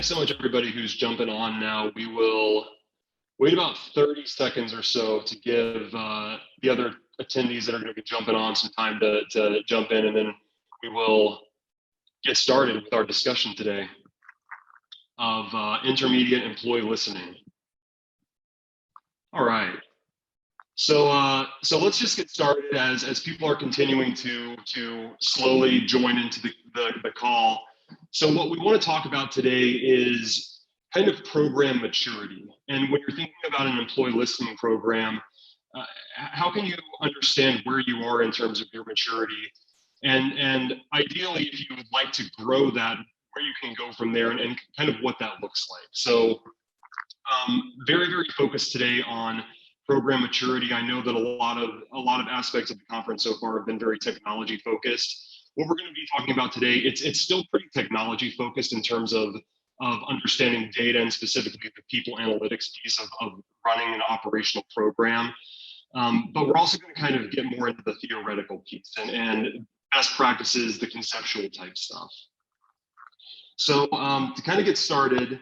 Thanks so much, everybody who's jumping on now. We will wait about 30 seconds or so to give the other attendees that are going to be jumping on some time to jump in, and then we will get started with our discussion today of intermediate employee listening. All right. So let's just get started as people are continuing to slowly join into the call. So what we want to talk about today is kind of program maturity. And when you're thinking about an employee listening program, how can you understand where you are in terms of your maturity? And ideally, if you would like to grow that, where you can go from there and kind of what that looks like. So very, very focused today on program maturity. I know that a lot of aspects of the conference so far have been very technology focused. What we're going to be talking about today, it's still pretty technology focused in terms of understanding data and specifically the people analytics piece of running an operational program. But we're also going to kind of get more into the theoretical piece and best practices, the conceptual type stuff. So to kind of get started,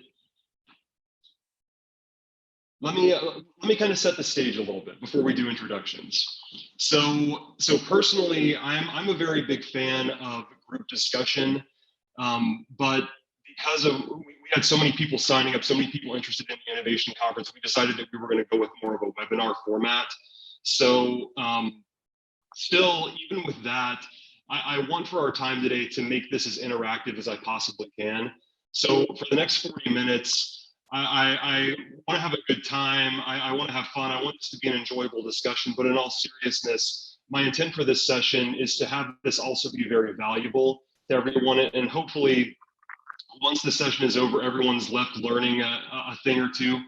let me kind of set the stage a little bit before we do introductions. So personally, I'm a very big fan of group discussion, but because we had so many people signing up, so many people interested in the innovation conference, we decided that we were going to go with more of a webinar format. So still, even with that, I want for our time today to make this as interactive as I possibly can. So for the next 40 minutes, I want to have a good time. I want to have fun. I want this to be an enjoyable discussion, but in all seriousness, my intent for this session is to have this also be very valuable to everyone. And hopefully, once the session is over, everyone's left learning a thing or two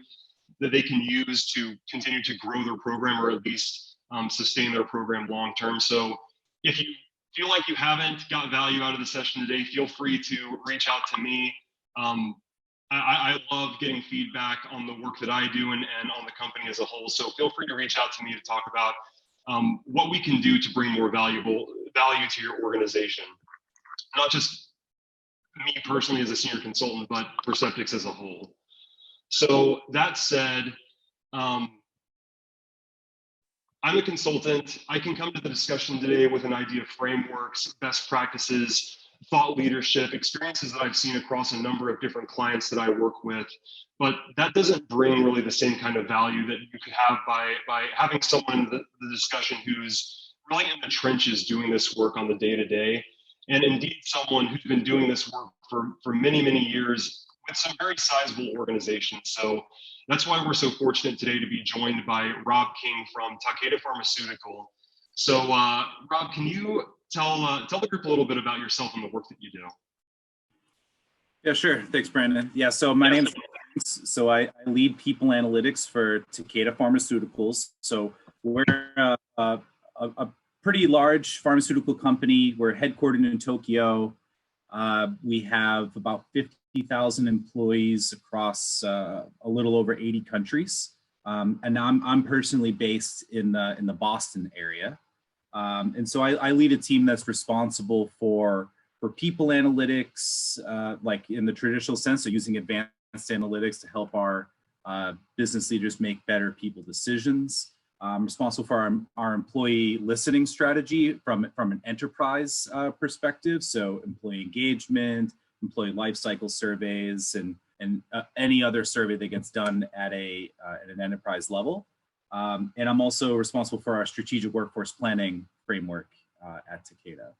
that they can use to continue to grow their program or at least sustain their program long term. So if you feel like you haven't got value out of the session today, feel free to reach out to me. I love getting feedback on the work that I do and on the company as a whole. So feel free to reach out to me to talk about what we can do to bring more value to your organization. Not just me personally as a senior consultant, but Perceptyx as a whole. So that said, I'm a consultant. I can come to the discussion today with an idea of frameworks, best practices, thought leadership, experiences that I've seen across a number of different clients that I work with, but that doesn't bring really the same kind of value that you could have by having someone in the discussion who's really in the trenches doing this work on the day-to-day, and indeed someone who's been doing this work for many, many years with some very sizable organizations. So that's why we're so fortunate today to be joined by Rob King from Takeda Pharmaceutical. So Rob, can you tell the group a little bit about yourself and the work that you do? Yeah, sure. Thanks, Brandon. Yeah, so my name's so I lead people analytics for Takeda Pharmaceuticals. So we're a pretty large pharmaceutical company. We're headquartered in Tokyo. We have about 50,000 employees across a little over 80 countries. And I'm personally based in the Boston area. And so I lead a team that's responsible for people analytics, like in the traditional sense, so using advanced analytics to help our business leaders make better people decisions. I'm responsible for our employee listening strategy from an enterprise perspective, so employee engagement, employee lifecycle surveys, and any other survey that gets done at an enterprise level. And I'm also responsible for our strategic workforce planning framework at Takeda.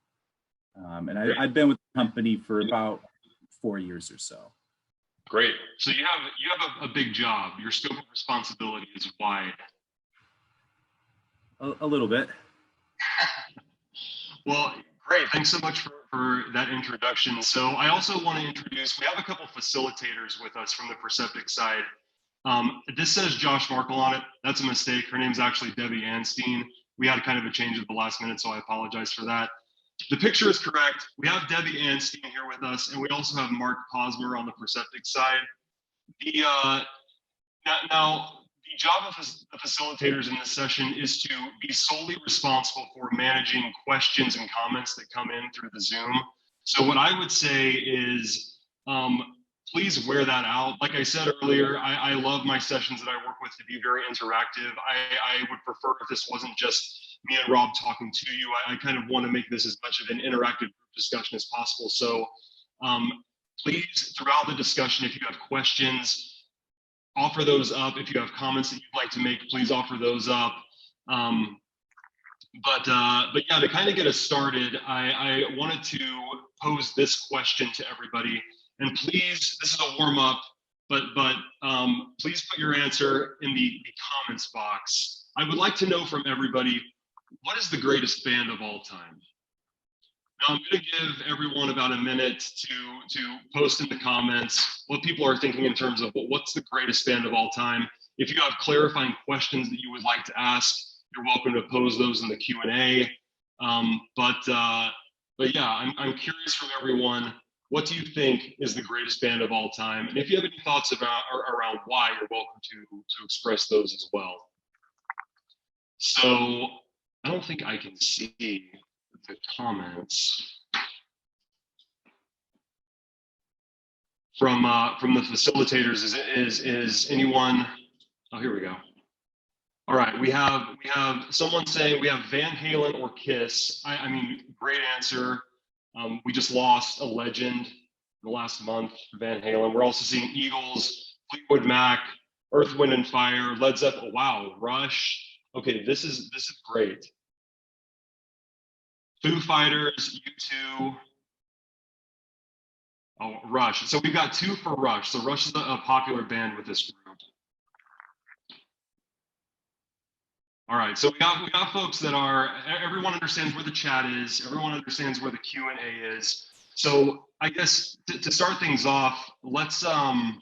And I've been with the company for about 4 years or so. Great. So you have a big job. Your scope of responsibility is wide. A little bit. Well, great. Thanks so much for that introduction. So I also want to introduce, we have a couple facilitators with us from the Perceptyx side. This says Josh Markle on it. That's a mistake. Her name's actually Debbie Anstein. We had kind of a change at the last minute, so I apologize for that. The picture is correct. We have Debbie Anstein here with us, and we also have Mark Posmer on the Perceptyx side. Now, the job of the facilitators in this session is to be solely responsible for managing questions and comments that come in through the Zoom. So what I would say is please wear that out. Like I said earlier, I love my sessions that I work with to be very interactive. I would prefer if this wasn't just me and Rob talking to you. I kind of want to make this as much of an interactive group discussion as possible. So please, throughout the discussion, if you have questions, offer those up. If you have comments that you'd like to make, please offer those up. But yeah, to kind of get us started, I wanted to pose this question to everybody. And please, this is a warm up, but please put your answer in the comments box. I would like to know from everybody, what is the greatest band of all time? Now I'm going to give everyone about a minute to post in the comments what people are thinking in terms of what's the greatest band of all time. If you have clarifying questions that you would like to ask, you're welcome to pose those in the Q&A. But yeah, I'm curious from everyone, what do you think is the greatest band of all time? And if you have any thoughts about around why, you're welcome to express those as well. So I don't think I can see the comments from the facilitators. Is anyone? Oh, here we go. All right, we have someone saying we have Van Halen or Kiss. I mean, great answer. We just lost a legend in the last month, Van Halen. We're also seeing Eagles, Fleetwood Mac, Earth, Wind and Fire, Led Zeppelin. Wow, Rush. Okay, this is great. Foo Fighters, U2. Oh, Rush. So we've got 2 for Rush. So Rush is a popular band with this group. All right, so we got folks that are, everyone understands where the chat is, everyone understands where the Q&A is. So I guess to start things off, let's, Rob,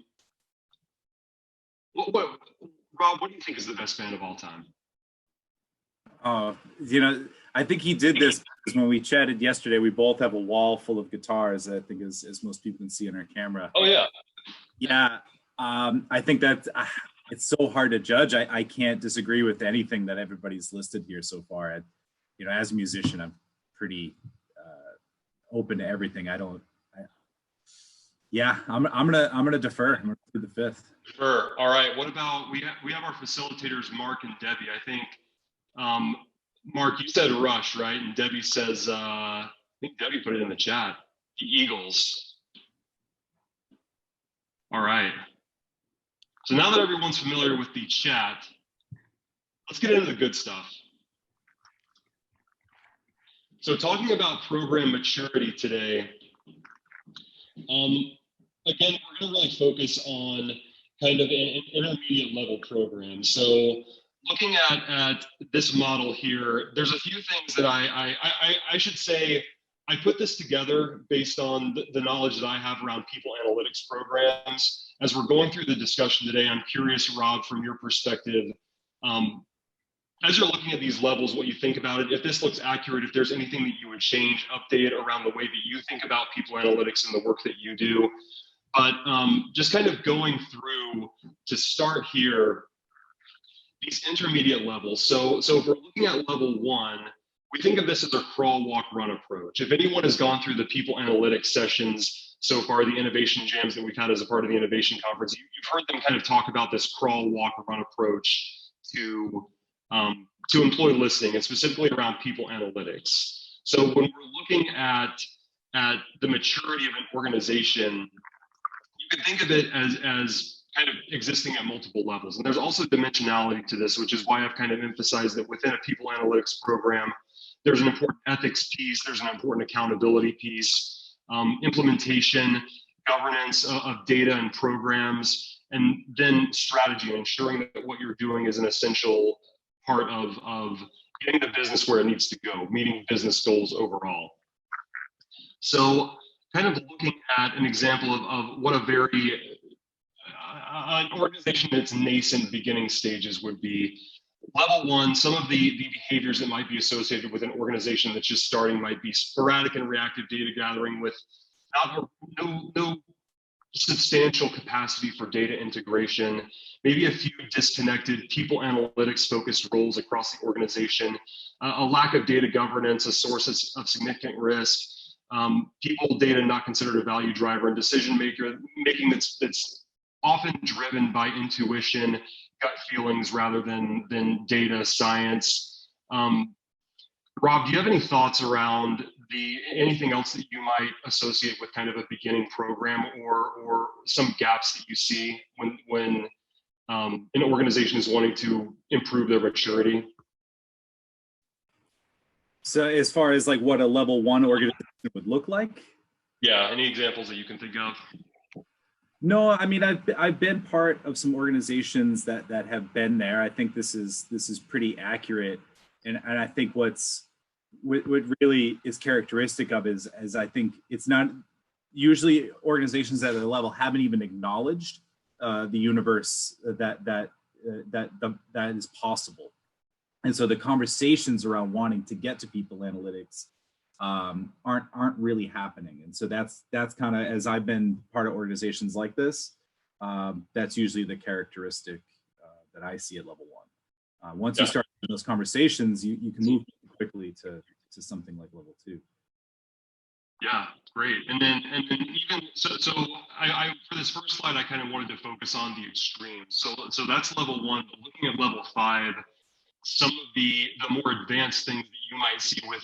what do you think is the best band of all time? You know, I think he did this because when we chatted yesterday, we both have a wall full of guitars, I think, as most people can see on our camera. Oh, yeah. Yeah, I think that it's so hard to judge. I can't disagree with anything that everybody's listed here so far. You know, as a musician, I'm pretty open to everything. Yeah, I'm gonna defer. I'm gonna do the 5th. Sure. All right. What about we have our facilitators, Mark and Debbie. I think Mark, you said Rush, right? And Debbie says I think Debbie put it in the chat. The Eagles. All right. So now that everyone's familiar with the chat, let's get into the good stuff. So talking about program maturity today, again, we're going to really focus on kind of an intermediate level program. So looking at this model here, there's a few things that I should say, I put this together based on the knowledge that I have around people analytics programs. As we're going through the discussion today, I'm curious, Rob, from your perspective, as you're looking at these levels, what you think about it, if this looks accurate, if there's anything that you would change, update around the way that you think about people analytics and the work that you do. But just kind of going through to start here, these intermediate levels. So if we're looking at level 1, we think of this as a crawl, walk, run approach. If anyone has gone through the people analytics sessions so far, the innovation jams that we've had as a part of the innovation conference, you've heard them kind of talk about this crawl, walk, run approach to employee listening, and specifically around people analytics. So when we're looking at the maturity of an organization, you can think of it as kind of existing at multiple levels. And there's also dimensionality to this, which is why I've kind of emphasized that within a people analytics program, there's an important ethics piece, there's an important accountability piece, implementation, governance of data and programs, and then strategy, and ensuring that what you're doing is an essential part of getting the business where it needs to go, meeting business goals overall. So kind of looking at an example of what a very, an organization that's nascent beginning stages would be. Level 1, some of the behaviors that might be associated with an organization that's just starting might be sporadic and reactive data gathering with no substantial capacity for data integration, maybe a few disconnected people analytics focused roles across the organization, a lack of data governance, a source of significant risk, People data not considered a value driver and decision making that's often driven by intuition, gut feelings rather than data science. Rob, do you have any thoughts around anything else that you might associate with kind of a beginning program, or some gaps that you see when an organization is wanting to improve their maturity? So as far as like what a level 1 organization would look like? Yeah, any examples that you can think of? No, I mean, I've been part of some organizations that have been there. I think this is pretty accurate, and I think what really is characteristic of is I think it's not usually organizations at a level haven't even acknowledged the universe that is possible, and so the conversations around wanting to get to people analytics aren't really happening. And so that's kind of, as I've been part of organizations like this, that's usually the characteristic that I see at level 1. Once you start those conversations, you can move quickly to something like level 2. Yeah, great. And then even so I for this first slide I kind of wanted to focus on the extremes. So that's level 1, but looking at level 5, some of the more advanced things that you might see with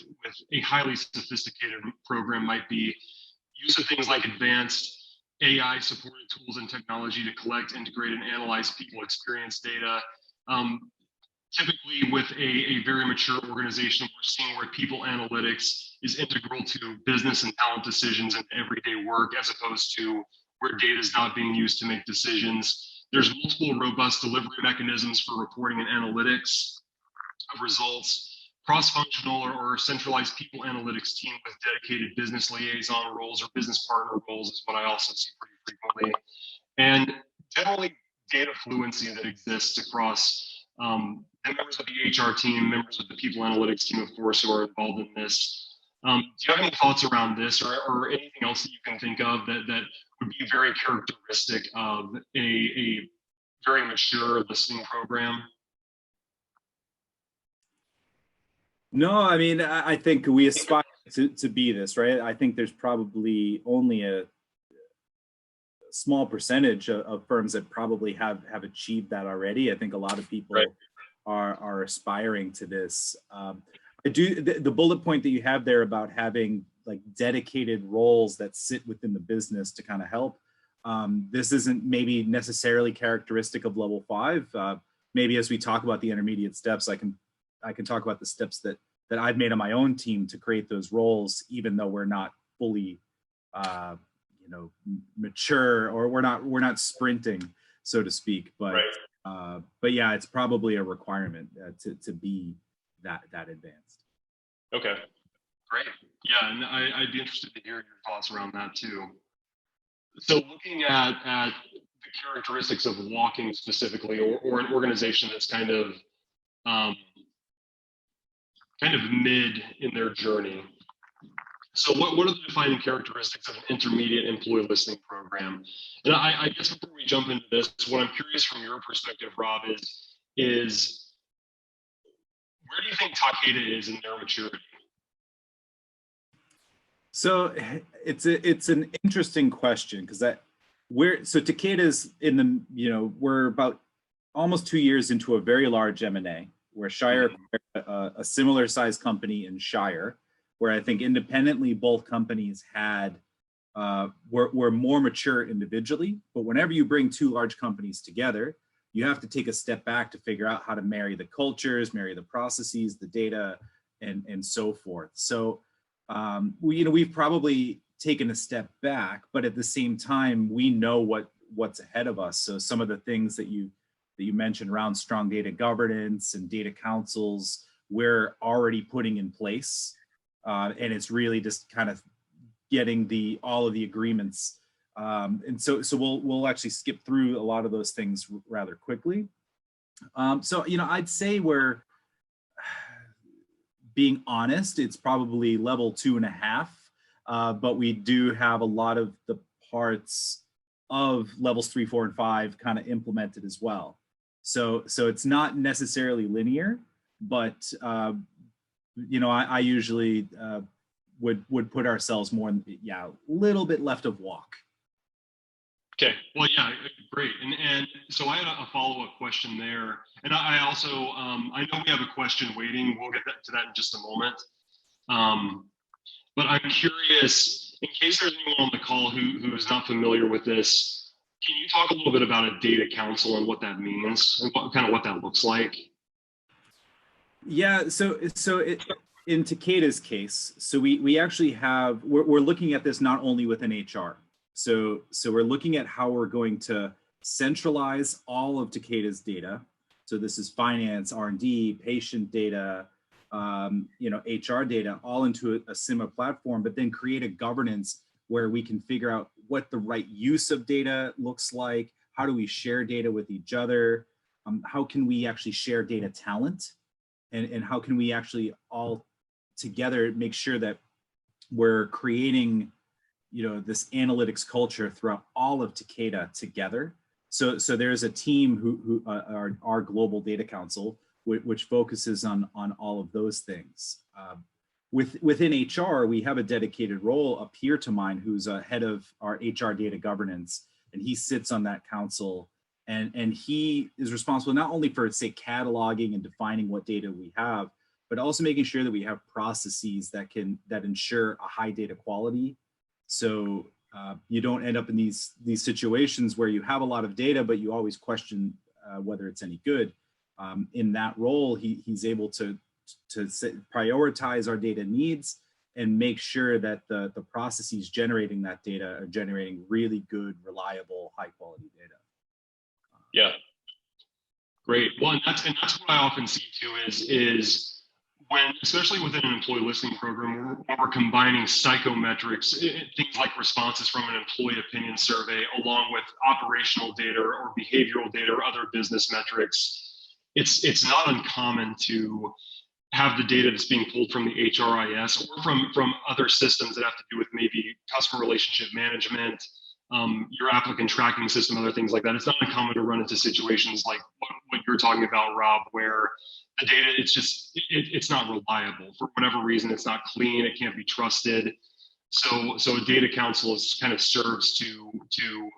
a highly sophisticated program might be use of things like advanced AI supported tools and technology to collect, integrate, and analyze people experience data. Typically with a very mature organization, we're seeing where people analytics is integral to business and talent decisions and everyday work, as opposed to where data is not being used to make decisions. There's multiple robust delivery mechanisms for reporting and analytics of results. Cross-functional or centralized people analytics team with dedicated business liaison roles or business partner roles is what I also see pretty frequently. And generally data fluency that exists across the members of the HR team, members of the people analytics team, of course, who are involved in this. Do you have any thoughts around this, or anything else that you can think of that would be very characteristic of a very mature listening program? No, I mean, I think we aspire to be this, right? I think there's probably only a small percentage of firms that probably have achieved that already. I think a lot of people are aspiring to this. I do the bullet point that you have there about having like dedicated roles that sit within the business to kind of help. This isn't maybe necessarily characteristic of level 5. Maybe as we talk about the intermediate steps, I can talk about the steps that I've made on my own team to create those roles, even though we're not fully, mature, or we're not sprinting, so to speak. But but yeah, it's probably a requirement to be that advanced. Okay, great. Yeah, and I'd be interested to hear your thoughts around that too. So looking at the characteristics of walking specifically, or an organization that's kind of mid in their journey. So what are the defining characteristics of an intermediate employee listening program? And I guess before we jump into this, what I'm curious from your perspective, Rob, is where do you think Takeda is in their maturity? So it's an interesting question, because Takeda's in the, we're about almost 2 years into a very large M&A, where Shire acquired a similar sized company in Shire, where I think independently both companies were more mature individually. But whenever you bring two large companies together, you have to take a step back to figure out how to marry the cultures, marry the processes, the data, and so forth. So we've probably taken a step back, but at the same time, we know what's ahead of us. So some of the things that you mentioned around strong data governance and data councils, we're already putting in place. And it's really just kind of getting all of the agreements. And so we'll actually skip through a lot of those things rather quickly. So, I'd say we're, being honest, it's probably level 2.5, but we do have a lot of the parts of levels 3, 4, and 5 kind of implemented as well. So it's not necessarily linear, but I usually would put ourselves more, yeah, a little bit left of walk. Okay, well, yeah, great. And so I had a follow-up question there. And I also, I know we have a question waiting. We'll get to that in just a moment. But I'm curious, in case there's anyone on the call who is not familiar with this, can you talk a little bit about a data council and what that means and what that looks like? Yeah, in Takeda's case, so we actually have, we're looking at this not only within HR. So we're looking at how we're going to centralize all of Takeda's data. So this is finance, R&D, patient data, HR data, all into a SIMA platform, but then create a governance where we can figure out what the right use of data looks like. How do we share data with each other? How can we actually share data talent? And how can we actually all together make sure that we're creating, this analytics culture throughout all of Takeda together. So there's a team who our global data council, which focuses on all of those things. Within HR, we have a dedicated role, a peer to mine, who's a head of our HR data governance, and he sits on that council. And he is responsible not only for, say, cataloging and defining what data we have, but also making sure that we have processes that ensure a high data quality. So you don't end up in these situations where you have a lot of data, but you always question whether it's any good. In that role, he's able to prioritize our data needs and make sure that the processes generating that data are generating really good, reliable, high quality data. Yeah, great. Well, and that's what I often see too is when, especially within an employee listening program, when we're combining psychometrics, things like responses from an employee opinion survey, along with operational data or behavioral data or other business metrics, it's not uncommon to have the data that's being pulled from the HRIS or from other systems that have to do with maybe customer relationship management, your applicant tracking system, other things like that. It's not uncommon to run into situations like what you're talking about, Rob, where the data, it's not reliable for whatever reason. It's not clean. It can't be trusted. So a data council kind of serves to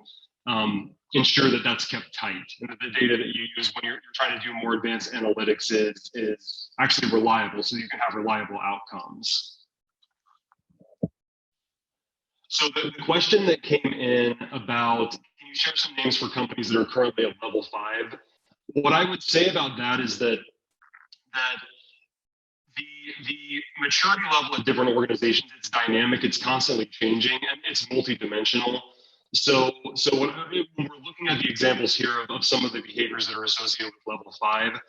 ensure that that's kept tight, and that the data that you use when you're trying to do more advanced analytics is actually reliable, so you can have reliable outcomes. So the question that came in about, can you share some names for companies that are currently at level 5? What I would say about that is that the maturity level of different organizations, it's dynamic, it's constantly changing, and it's multidimensional. So when we're looking at the examples here of some of the behaviors that are associated with level 5,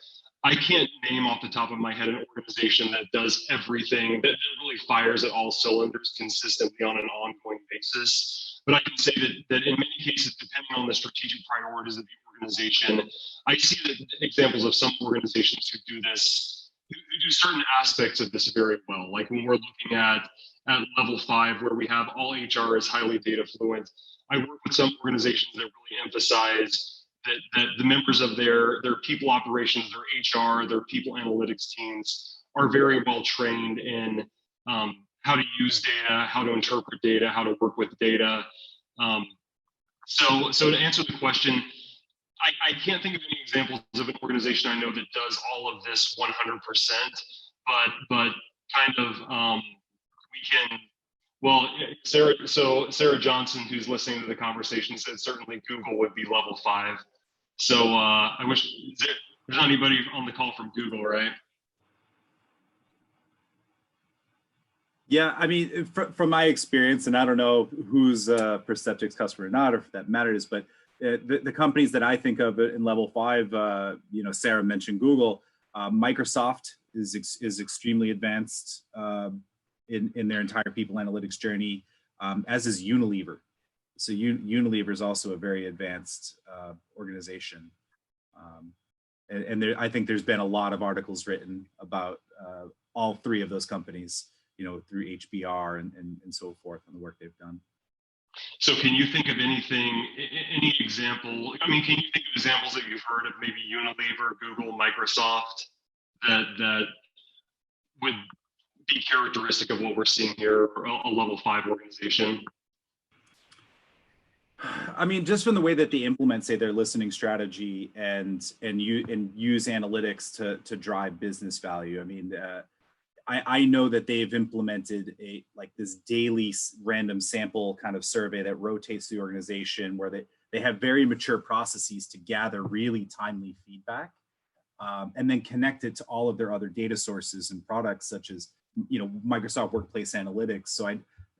I can't name off the top of my head an organization that does everything, that really fires at all cylinders consistently on an ongoing basis. But I can say that in many cases, depending on the strategic priorities of the organization, I see examples of some organizations who do this, who do certain aspects of this very well. Like when we're looking at level 5, where we have all HR is highly data fluent, I work with some organizations that really emphasize that the members of their people operations, their HR, their people analytics teams are very well trained in how to use data, how to interpret data, how to work with data. So to answer the question, I can't think of any examples of an organization I know that does all of this 100%, but kind of we can. Well, Sarah Johnson, who's listening to the conversation, said certainly Google would be level 5. So I wish there's not anybody on the call from Google, right? Yeah, I mean, from my experience, and I don't know who's Perceptic's customer or not, or if that matters, but the companies that I think of in level 5, Sarah mentioned Google. Microsoft is extremely advanced in their entire people analytics journey, as is Unilever. So Unilever is also a very advanced organization. And I think there's been a lot of articles written about all 3 of those companies, through HBR and so forth, and the work they've done. So can you think of any example? I mean, can you think of examples that you've heard of maybe Unilever, Google, Microsoft that would be characteristic of what we're seeing here, a level 5 organization? I mean, just from the way that they implement, say, their listening strategy and use analytics to drive business value. I mean, I know that they've implemented this daily random sample kind of survey that rotates the organization, where they have very mature processes to gather really timely feedback, and then connect it to all of their other data sources and products, such as Microsoft Workplace Analytics. So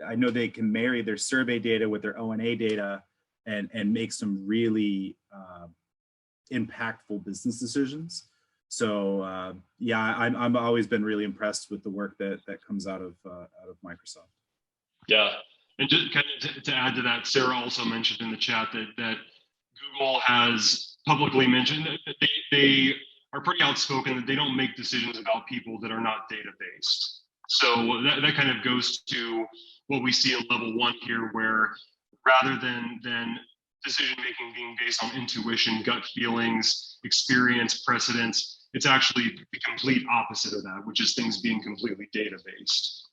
I know they can marry their survey data with their O&A data and make some really impactful business decisions. So yeah, I've always been really impressed with the work that comes out of Microsoft. Yeah, and just kind of to add to that, Sarah also mentioned in the chat that Google has publicly mentioned that they are pretty outspoken that they don't make decisions about people that are not data based. So that kind of goes to what we see in level 1 here, where rather than decision making being based on intuition, gut feelings, experience, precedents, it's actually the complete opposite of that, which is things being completely data based.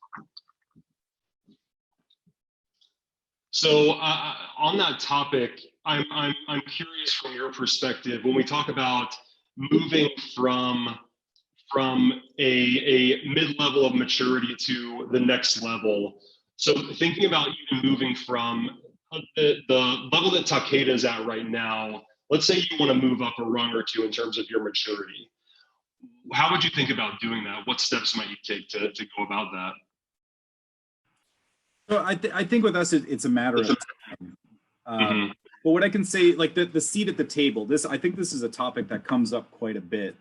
So on that topic, I'm curious from your perspective, when we talk about moving from a mid-level of maturity to the next level. So thinking about even moving from the level that Takeda is at right now, let's say you want to move up a rung or two in terms of your maturity. How would you think about doing that? What steps might you take to go about that? So I think with us, it's a matter of time. But what I can say, like the seat at the table, I think this is a topic that comes up quite a bit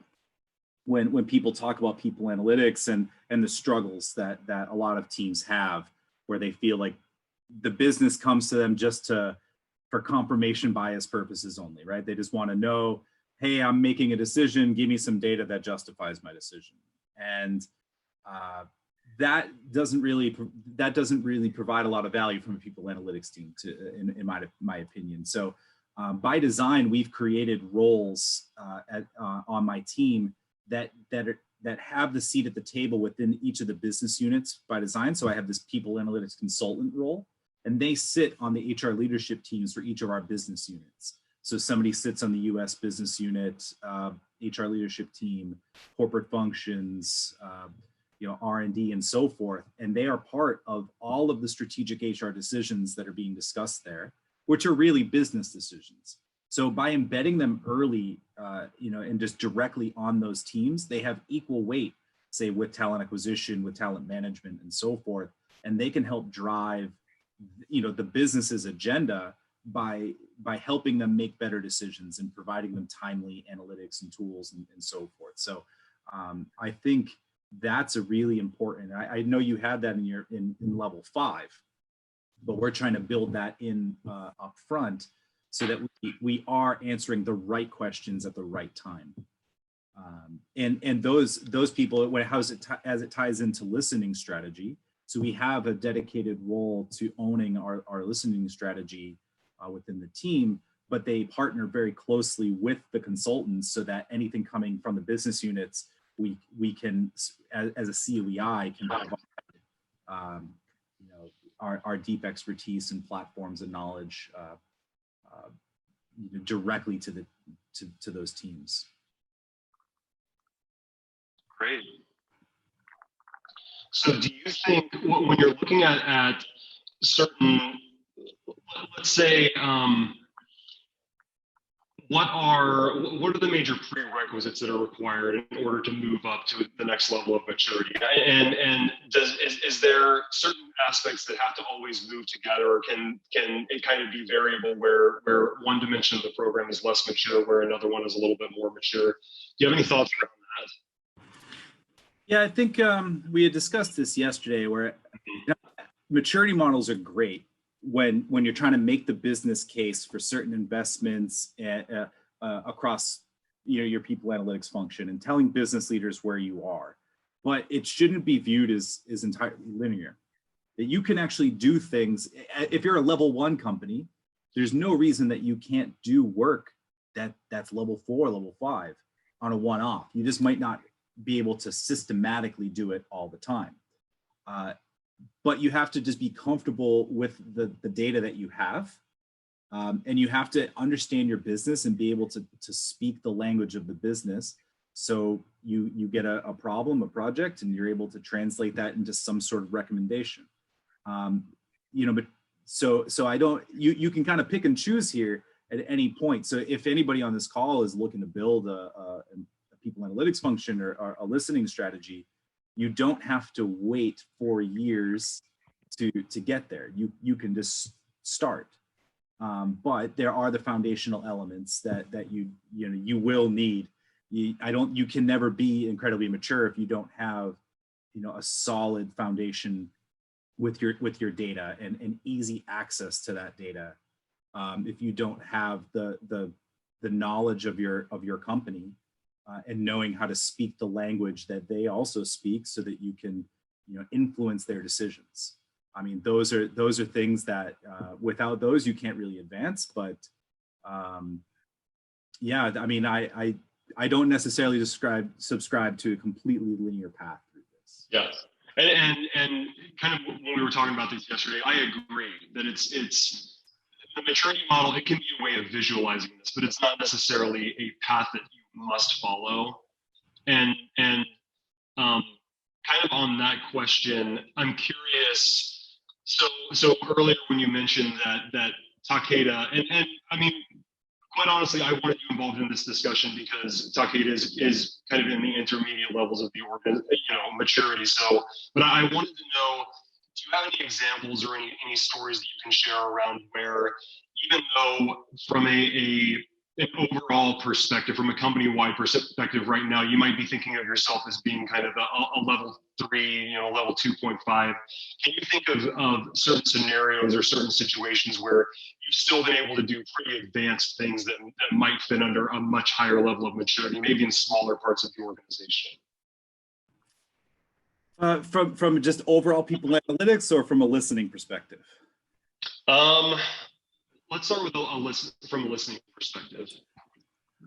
when people talk about people analytics and the struggles that a lot of teams have, where they feel like the business comes to them just for confirmation bias purposes only, right? They just want to know, hey, I'm making a decision, give me some data that justifies my decision. And that doesn't really provide a lot of value from a people analytics team, in my opinion. So by design, we've created roles on my team that have the seat at the table within each of the business units by design. So I have this people analytics consultant role, and they sit on the HR leadership teams for each of our business units. So somebody sits on the US business unit, HR leadership team, corporate functions, R&D and so forth. And they are part of all of the strategic HR decisions that are being discussed there, which are really business decisions. So by embedding them early, and just directly on those teams, they have equal weight, say with talent acquisition, with talent management and so forth. And they can help drive, the business's agenda by helping them make better decisions and providing them timely analytics and tools and so forth. So I think that's a really important, I know you had that in level 5, but we're trying to build that in up front so that we are answering the right questions at the right time. And those people, as it ties into listening strategy, so we have a dedicated role to owning our listening strategy within the team, but they partner very closely with the consultants so that anything coming from the business units, we can, as a COEI, can provide our deep expertise and platforms and knowledge directly to those teams. Great. So do you think when you're looking at certain, let's say, what are the major prerequisites that are required in order to move up to the next level of maturity? And is there certain aspects that have to always move together, or can it kind of be variable where one dimension of the program is less mature, where another one is a little bit more mature? Do you have any thoughts around that? Yeah, I think we had discussed this yesterday, where maturity models are great when you're trying to make the business case for certain investments across your people analytics function and telling business leaders where you are. But it shouldn't be viewed as entirely linear. That you can actually do things. If you're a level 1 company, there's no reason that you can't do work that's level 4, level 5 on a one-off. You just might not be able to systematically do it all the time. But you have to just be comfortable with the data that you have. And you have to understand your business and be able to speak the language of the business. So you get a problem, a project, and you're able to translate that into some sort of recommendation. But so I don't, you can kind of pick and choose here at any point. So if anybody on this call is looking to build a people analytics function or a listening strategy, you don't have to wait 4 years to get there. You can just start. But there are the foundational elements that you will need. You can never be incredibly mature if you don't have a solid foundation with your data and easy access to that data. If you don't have the knowledge of your company and knowing how to speak the language that they also speak, so that you can influence their decisions. I mean, those are things that without those you can't really advance. But yeah, I mean, I don't necessarily subscribe to a completely linear path through this. Yeah, and kind of when we were talking about this yesterday, I agree that it's the maturity model. It can be a way of visualizing this, but it's not necessarily a path that you must follow. And kind of on that question, I'm curious. So earlier when you mentioned that Takeda, and I mean, quite honestly, I wanted you involved in this discussion because Takeda is kind of in the intermediate levels of the maturity. So, but I wanted to know, do you have any examples or any stories that you can share around where, even though from an overall perspective, from a company-wide perspective right now, you might be thinking of yourself as being kind of a level 3, level 2.5. Can you think of certain scenarios or certain situations where you've still been able to do pretty advanced things that might fit under a much higher level of maturity, maybe in smaller parts of the organization? From just overall people analytics, or from a listening perspective? Let's start with from a listening perspective.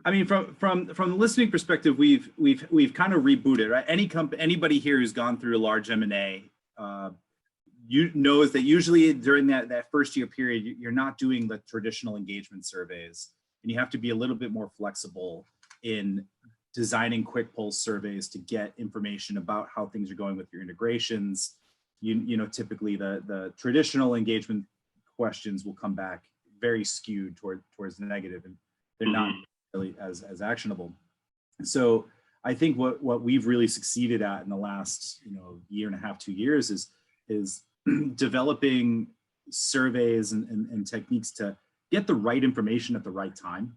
I mean, from the listening perspective, we've kind of rebooted, right? Anybody here who's gone through a large M&A knows that usually during that first year period, you're not doing the traditional engagement surveys, and you have to be a little bit more flexible in designing quick pulse surveys to get information about how things are going with your integrations. Typically the traditional engagement questions will come back very skewed towards the negative, and they're not really as actionable. So I think what we've really succeeded at in the last year and a half, 2 years is developing surveys and techniques to get the right information at the right time.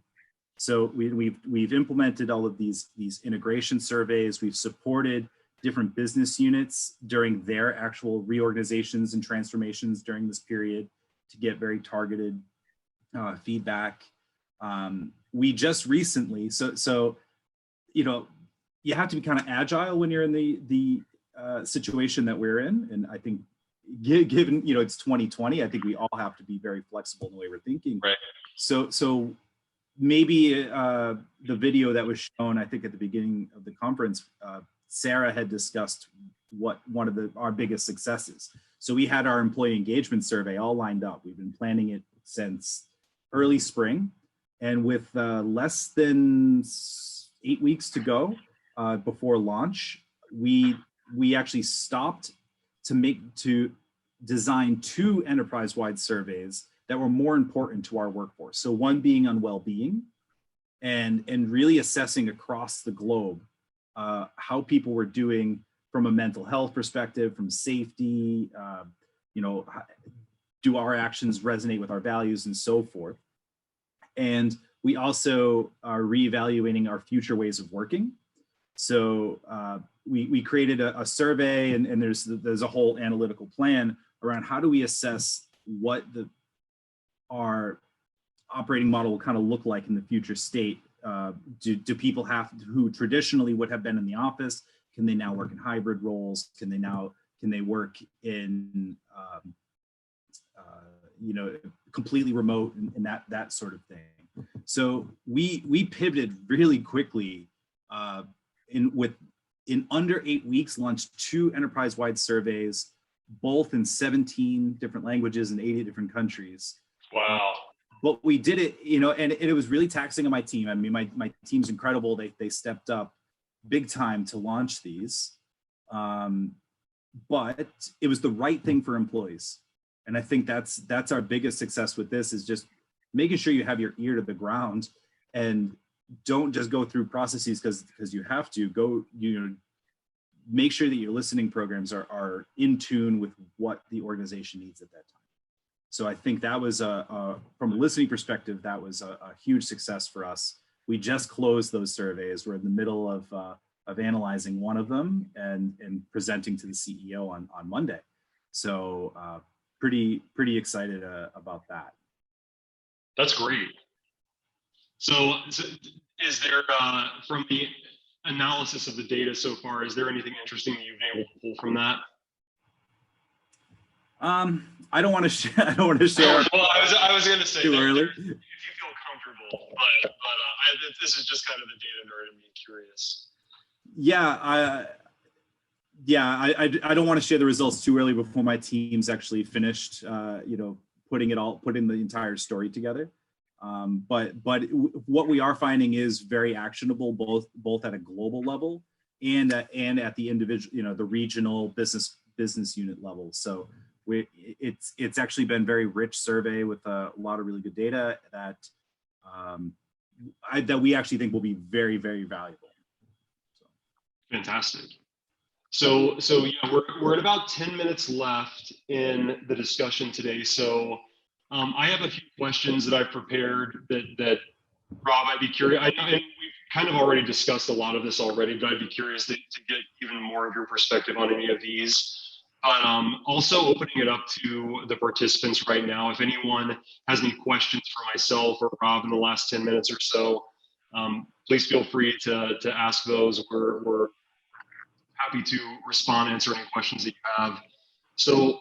So we've implemented all of these integration surveys. We've supported different business units during their actual reorganizations and transformations during this period to get very targeted feedback. We just recently, so you have to be kind of agile when you're in the situation that we're in, and I think given it's 2020, I think we all have to be very flexible in the way we're thinking. Right. So maybe the video that was shown, I think at the beginning of the conference, Sarah had discussed what one of our biggest successes. So we had our employee engagement survey all lined up. We've been planning it since early spring, and with less than 8 weeks to go before launch, we actually stopped to design 2 enterprise-wide surveys that were more important to our workforce. So one being on well-being, and really assessing across the globe how people were doing from a mental health perspective, from safety, do our actions resonate with our values, and so forth. And we also are reevaluating our future ways of working. So we created a survey, and there's a whole analytical plan around how do we assess what our operating model will kind of look like in the future state. Do people who traditionally would have been in the office, can they now work in hybrid roles? Can they work in completely remote and that sort of thing? So we pivoted really quickly with in under 8 weeks, launched 2 enterprise-wide surveys, both in 17 different languages in 80 different countries. Wow. But we did it, you know, and it was really taxing on my team. I mean, my team's incredible. They stepped up big time to launch these. But it was the right thing for employees. And I think that's our biggest success with this, is just making sure you have your ear to the ground and don't just go through processes because you have to go, you know, make sure that your listening programs are in tune with what the organization needs at that time. So I think that was from a listening perspective, that was a huge success for us. We just closed those surveys. We're in the middle of analyzing one of them and presenting to the CEO on Monday. So pretty excited about that. That's great. So is there, from the analysis of the data so far, is there anything interesting that you've been able to pull from that? I don't want to share. I don't want to share. Well, I was going to say too early. If you feel comfortable, but this is just kind of the data nerd and me curious. I don't want to share the results too early before my team's actually finished, you know, putting the entire story together. But what we are finding is very actionable, both at a global level and at the individual, you know, the regional business unit level. So it's actually been very rich survey with a lot of really good data that that we actually think will be very, very valuable. So. Fantastic. So yeah, we're at about 10 minutes left in the discussion today. So I have a few questions that I've prepared that Rob, I'd be curious. I know, and we've kind of already discussed a lot of this already, but I'd be curious to get even more of your perspective on any of these. But also opening it up to the participants right now. If anyone has any questions for myself or Rob in the last 10 minutes or so, please feel free to ask those. We're happy to respond, answer any questions that you have. So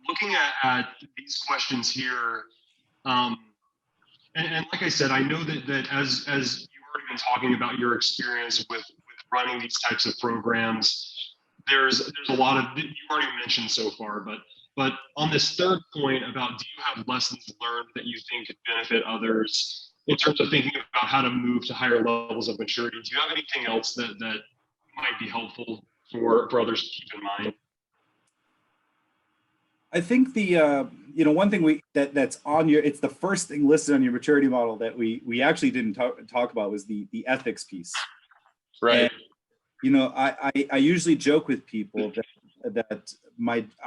looking at these questions here, and like I said, I know that as you've already been talking about your experience with running these types of programs, there's a lot of, you already mentioned so far, but on this third point about, do you have lessons learned that you think could benefit others in terms of thinking about how to move to higher levels of maturity? Do you have anything else that might be helpful for others to keep in mind? I think the you know, one thing that's on your, it's the first thing listed on your maturity model that we actually didn't talk about was the ethics piece. Right. And, you know, I usually joke with people that I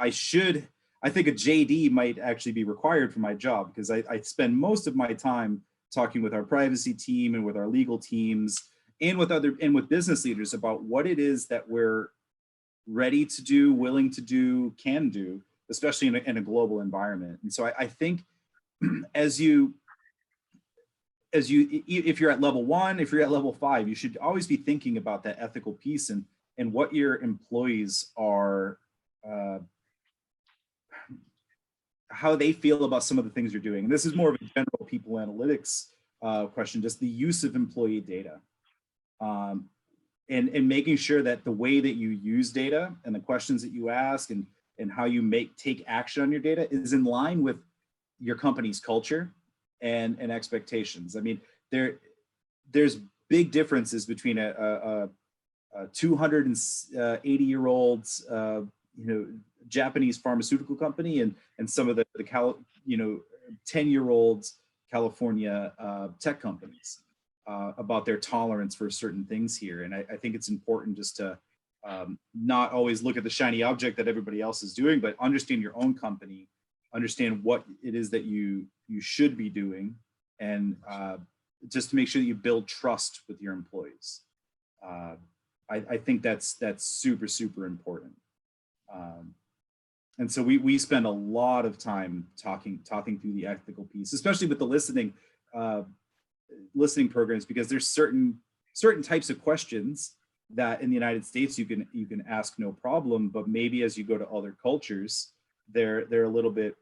think a JD might actually be required for my job, because I spend most of my time talking with our privacy team and with our legal teams and with business leaders about what it is that we're ready to do, willing to do, can do, especially in a global environment. And so I think if you're at level 1, if you're at level 5, you should always be thinking about that ethical piece and what your employees are, how they feel about some of the things you're doing. And this is more of a general people analytics question, just the use of employee data. And making sure that the way that you use data and the questions that you ask and how you take action on your data is in line with your company's culture and expectations. I mean, there's big differences between a 280-year-old you know, Japanese pharmaceutical company and some of the 10-year-old California tech companies about their tolerance for certain things here. And I think it's important just to not always look at the shiny object that everybody else is doing, but understand your own company, understand what it is that you should be doing, and just to make sure that you build trust with your employees. I think that's super, super important. And so we spend a lot of time talking through the ethical piece, especially with the listening programs, because there's certain types of questions that in the United States you can ask no problem, but maybe as you go to other cultures, they're a little bit,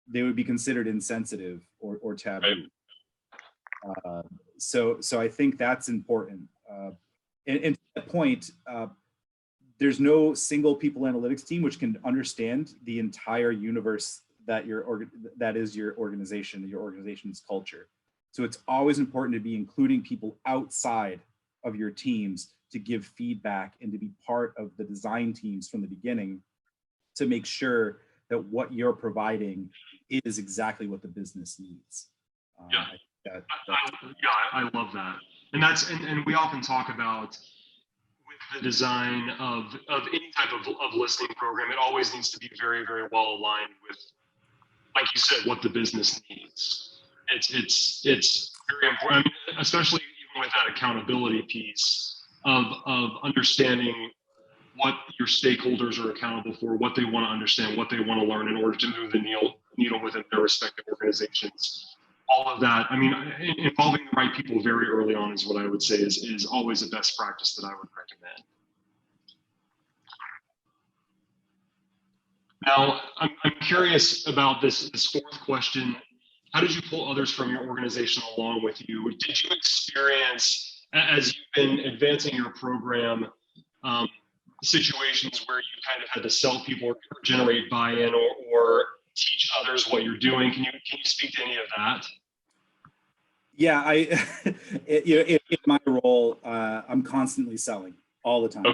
they would be considered insensitive or taboo. So I think that's important. And to that point, there's no single people analytics team which can understand the entire universe that that is your organization, your organization's culture. So it's always important to be including people outside of your teams to give feedback and to be part of the design teams from the beginning to make sure that what you're providing is exactly what the business needs. Yeah, I love that. And we often talk about with the design of any type of listening program, it always needs to be very, very well aligned with, like you said, what the business needs. It's very important, I mean, especially even with that accountability piece of understanding what your stakeholders are accountable for, what they want to understand, what they want to learn in order to move the needle within their respective organizations. All of that, I mean, involving the right people very early on is what I would say is always a best practice that I would recommend. Now, I'm curious about this fourth question. How did you pull others from your organization along with you? Did you experience, as you've been advancing your program, situations where you kind of had to sell people or generate buy-in or teach others what you're doing? Can you speak to any of that? Yeah, in my role, I'm constantly selling all the time.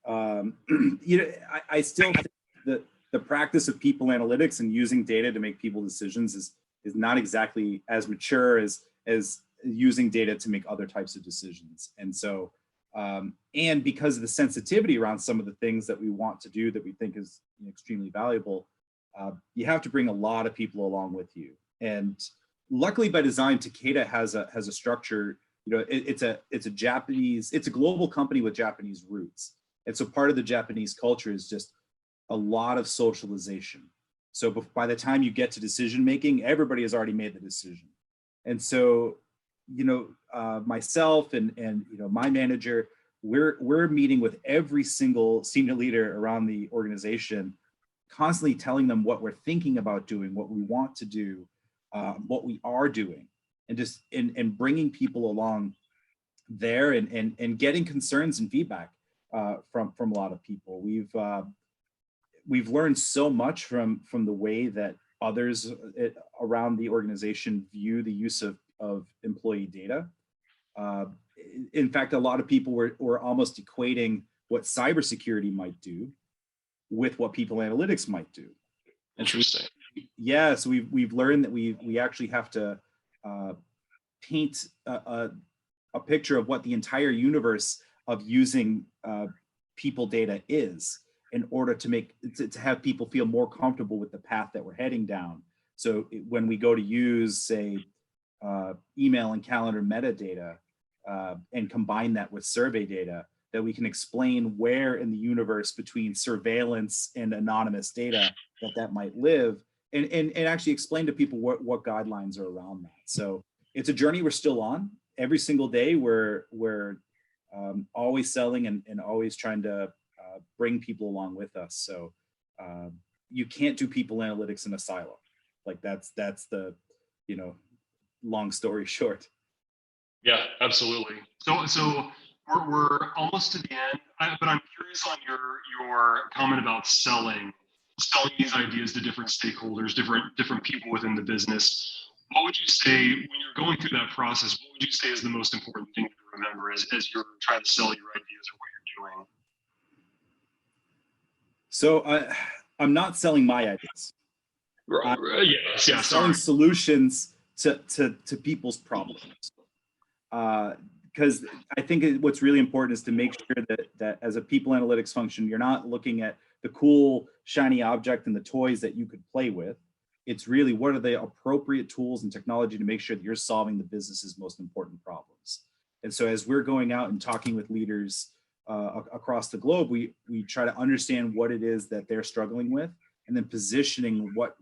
Okay. I still think that the practice of people analytics and using data to make people decisions is not exactly as mature as using data to make other types of decisions. And so, and because of the sensitivity around some of the things that we want to do that we think is extremely valuable, you have to bring a lot of people along with you. And luckily, by design, Takeda has a structure. It's a global company with Japanese roots, and so part of the Japanese culture is just a lot of socialization. So by the time you get to decision making, everybody has already made the decision. And so, myself and my manager, we're meeting with every single senior leader around the organization, constantly telling them what we're thinking about doing, what we want to do, what we are doing, and just and bringing people along there and getting concerns and feedback from a lot of people. We've learned so much from the way that others around the organization view the use of employee data. In fact, a lot of people were almost equating what cybersecurity might do with what people analytics might do. Interesting. Yeah, so we've learned that we actually have to paint a picture of what the entire universe of using people data is in order to have people feel more comfortable with the path that we're heading down. So when we go to use, say, email and calendar metadata and combine that with survey data, that we can explain where in the universe between surveillance and anonymous data that might live, and actually explain to people what guidelines are around that. So it's a journey we're still on. Every single day we're always selling and always trying to bring people along with us. So you can't do people analytics in a silo. Like that's the long story short. Yeah, absolutely. So we're almost to the end, but I'm curious on your comment about selling these ideas to different stakeholders, different people within the business. What would you say when you're going through that process? What would you say is the most important thing to remember as you're trying to sell your ideas or what you're doing? So I'm not selling my ideas. I'm selling solutions to people's problems. Because I think what's really important is to make sure that as a people analytics function, you're not looking at the cool shiny object and the toys that you could play with. It's really what are the appropriate tools and technology to make sure that you're solving the business's most important problems. And so as we're going out and talking with leaders across the globe, we try to understand what it is that they're struggling with, and then positioning what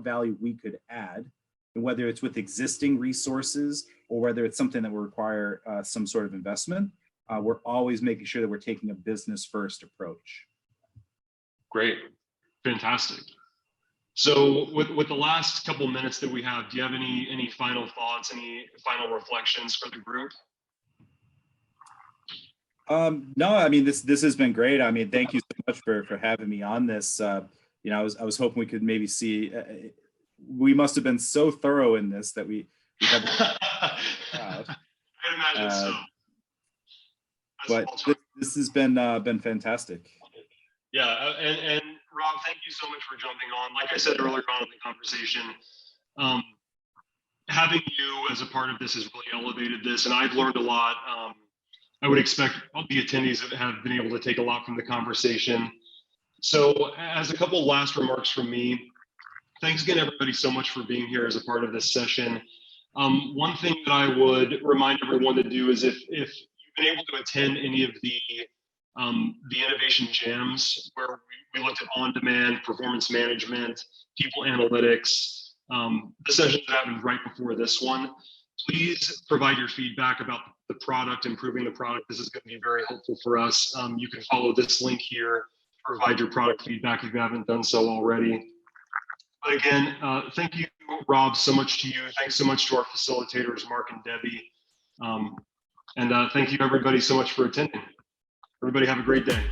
value we could add, and whether it's with existing resources or whether it's something that will require some sort of investment. We're always making sure that we're taking a business first approach. Great, fantastic. So with the last couple minutes that we have, do you have any final thoughts, any final reflections for the group? No, I mean, this has been great. I mean, thank you so much for having me on this. You know, I was hoping we could maybe see, we must have been so thorough in this that we had I imagine so. But this has been fantastic. Yeah, and Rob, thank you so much for jumping on. Like I said earlier on in the conversation, having you as a part of this has really elevated this, and I've learned a lot. I would expect the attendees have been able to take a lot from the conversation. So as a couple last remarks from me, thanks again, everybody, so much for being here as a part of this session. One thing that I would remind everyone to do is if you've been able to attend any of the innovation jams where we looked at on-demand performance management, people analytics, the sessions that happened right before this one, please provide your feedback about the product, improving the product. This is going to be very helpful for us. You can follow this link here, provide your product feedback if you haven't done so already. But again, thank you, Rob, so much to you. Thanks so much to our facilitators, Mark and Debbie. And thank you, everybody, so much for attending. Everybody have a great day.